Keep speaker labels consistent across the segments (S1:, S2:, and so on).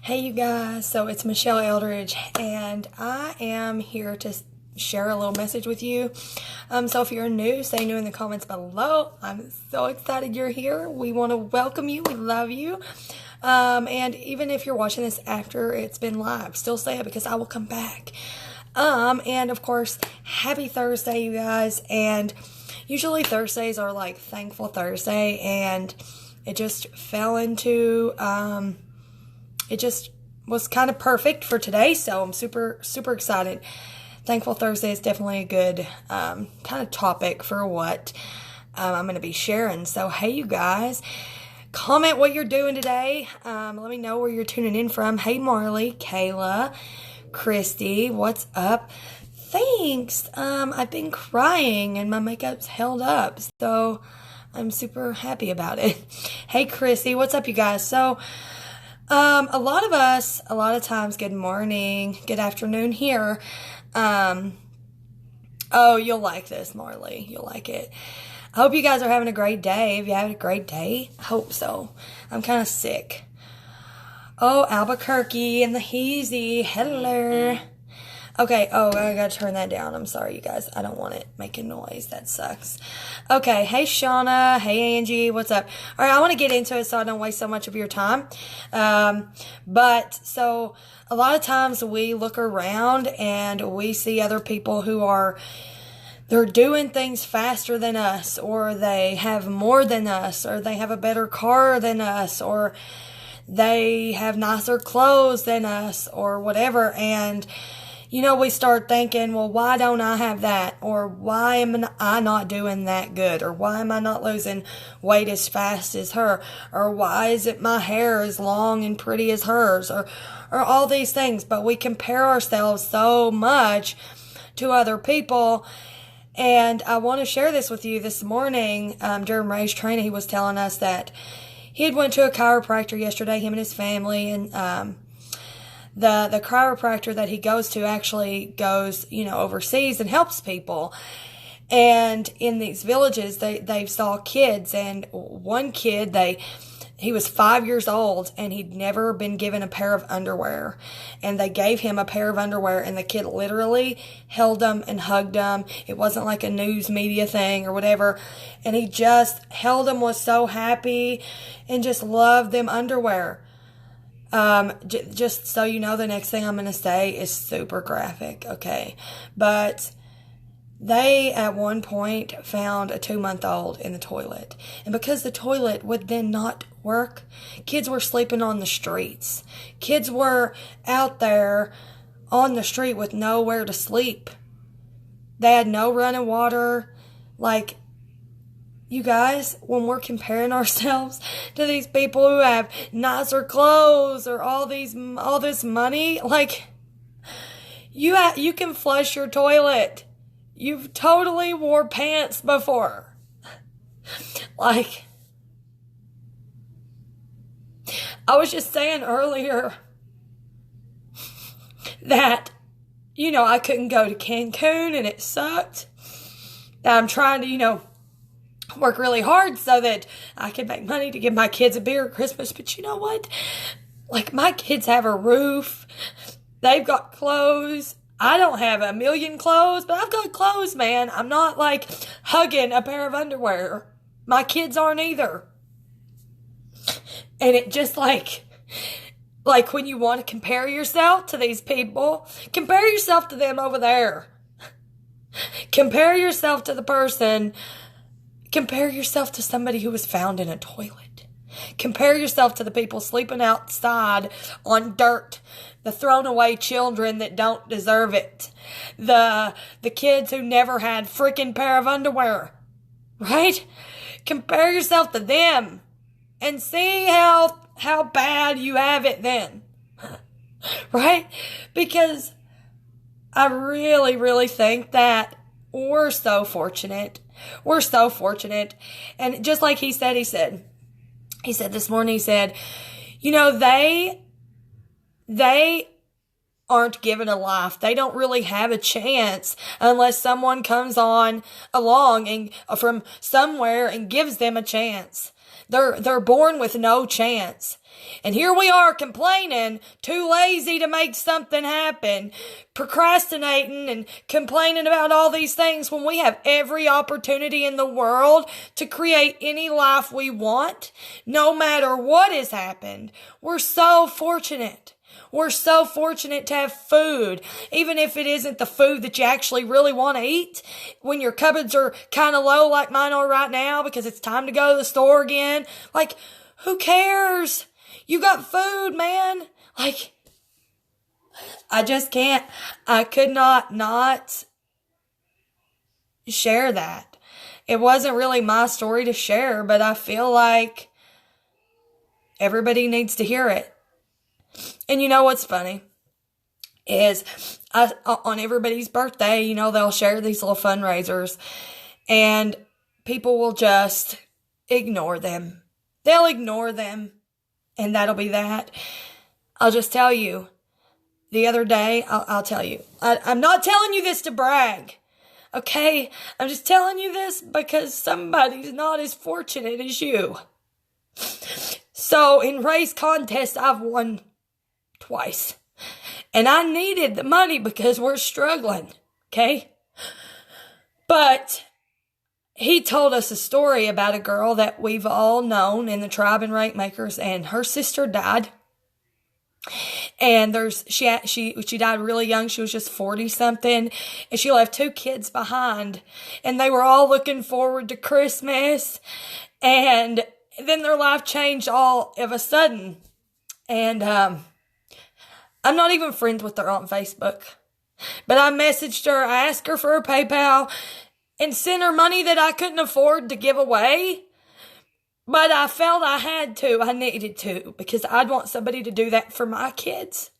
S1: Hey, you guys. So it's Michelle Eldridge, and I am here to share a little message with you. So if you're new, say new in the comments below. I'm so excited you're here. We want to welcome you. We love you. And even if you're watching this after it's been live, still say it because I will come back. And of course, happy Thursday, you guys. And usually Thursdays are like Thankful Thursday, and it just fell into, it just was kind of perfect for today, so I'm super, super excited. Thankful Thursday is definitely a good kind of topic for what I'm going to be sharing. So, hey, you guys, comment what you're doing today. Let me know where you're tuning in from. Hey, Marley, Kayla, Christy, what's up? Thanks. I've been crying and my makeup's held up, so I'm super happy about it. Hey, Christy, what's up, you guys? So, a lot of us, a lot of times, good morning, good afternoon here. Oh, you'll like this, Marley. You'll like it. I hope you guys are having a great day. Have you had a great day? I hope so. I'm kind of sick. Oh, Albuquerque and the Heezy. Hello. Okay, I gotta turn that down. I'm sorry, you guys. I don't want it making noise. That sucks. Okay, hey, Shauna. Hey, Angie. What's up? All right, I want to get into it so I don't waste so much of your time. So a lot of times we look around and we see other people who they're doing things faster than us, or they have more than us, or they have a better car than us, or they have nicer clothes than us, or whatever, and we start thinking, well, why don't I have that? Or why am I not doing that good? Or why am I not losing weight as fast as her? Or why isn't my hair as long and pretty as hers? Or all these things. But we compare ourselves so much to other people. And I want to share this with you this morning. During Ray's training, he was telling us that he had went to a chiropractor yesterday, him and his family, and the chiropractor that he goes to actually goes, overseas and helps people. And in these villages, they saw kids, and one kid, he was 5 years old, and he'd never been given a pair of underwear. And they gave him a pair of underwear, and the kid literally held them and hugged them. It wasn't like a news media thing or whatever. And he just held them, was so happy, and just loved them underwear. Just so you know, the next thing I'm going to say is super graphic, okay? But they, at one point, found a 2-month-old in the toilet. And because the toilet would then not work, kids were sleeping on the streets. Kids were out there on the street with nowhere to sleep. They had no running water. Like, you guys, when we're comparing ourselves to these people who have nicer clothes or all this money, like, you can flush your toilet. You've totally wore pants before. Like, I was just saying earlier that, I couldn't go to Cancun and it sucked. I'm trying to, work really hard so that I can make money to give my kids a beer at Christmas. But you know what? Like, my kids have a roof. They've got clothes. I don't have a million clothes, but I've got clothes, man. I'm not like hugging a pair of underwear. My kids aren't either. And it just like when you want to compare yourself to these people, compare yourself to them over there. Compare yourself to the person. Compare yourself to somebody who was found in a toilet. Compare yourself to the people sleeping outside on dirt. The thrown away children that don't deserve it. The kids who never had freaking pair of underwear. Right? Compare yourself to them. And see how bad you have it then. Right? Because I really, really think that we're so fortunate. We're so fortunate. And just like he said this morning, they aren't given a life. They don't really have a chance unless someone comes on along and from somewhere and gives them a chance. They're born with no chance. And here we are complaining, too lazy to make something happen, procrastinating and complaining about all these things when we have every opportunity in the world to create any life we want, no matter what has happened. We're so fortunate. We're so fortunate to have food, even if it isn't the food that you actually really want to eat. When your cupboards are kind of low like mine are right now because it's time to go to the store again. Like, who cares? You got food, man. Like, I just can't. I could not share that. It wasn't really my story to share, but I feel like everybody needs to hear it. And you know what's funny is on everybody's birthday, you know, they'll share these little fundraisers and people will just ignore them. They'll ignore them and that'll be that. I'll just tell you, the other day, I'll tell you. I'm not telling you this to brag, okay? I'm just telling you this because somebody's not as fortunate as you. So in race contests, I've won twice. And I needed the money because we're struggling, okay? But he told us a story about a girl that we've all known in the tribe and Rake Makers, and her sister died. And she died really young. She was just 40 something, and she left 2 kids behind, and they were all looking forward to Christmas, and then their life changed all of a sudden. And I'm not even friends with her on Facebook. But I messaged her, I asked her for her PayPal, and sent her money that I couldn't afford to give away. But I felt I had to, I needed to, because I'd want somebody to do that for my kids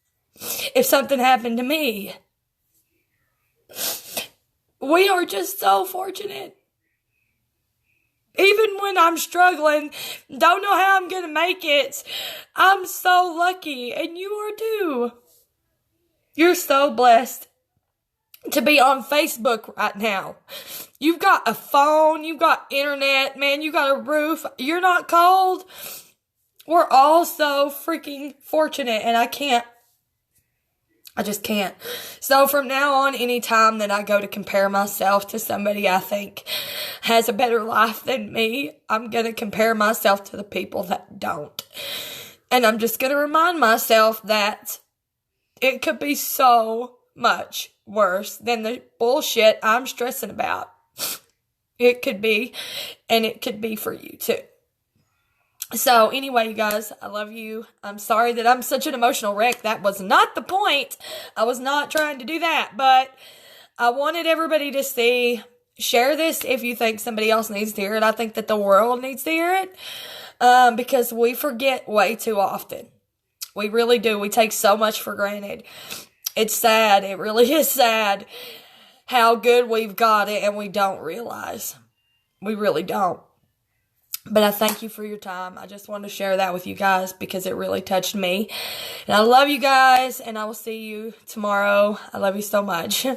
S1: if something happened to me. We are just so fortunate. Even when I'm struggling, don't know how I'm going to make it, I'm so lucky, and you are too. You're so blessed to be on Facebook right now. You've got a phone, you've got internet, man, you got a roof, you're not cold. We're all so freaking fortunate, and I just can't. So from now on, any time that I go to compare myself to somebody I think has a better life than me, I'm going to compare myself to the people that don't. And I'm just going to remind myself that it could be so much worse than the bullshit I'm stressing about. It could be, and it could be for you too. So anyway, you guys, I love you. I'm sorry that I'm such an emotional wreck. That was not the point. I was not trying to do that, but I wanted everybody to see. Share this if you think somebody else needs to hear it. I think that the world needs to hear it because we forget way too often. We really do. We take so much for granted. It's sad. It really is sad how good we've got it and we don't realize. We really don't. But I thank you for your time. I just wanted to share that with you guys because it really touched me. And I love you guys, and I will see you tomorrow. I love you so much.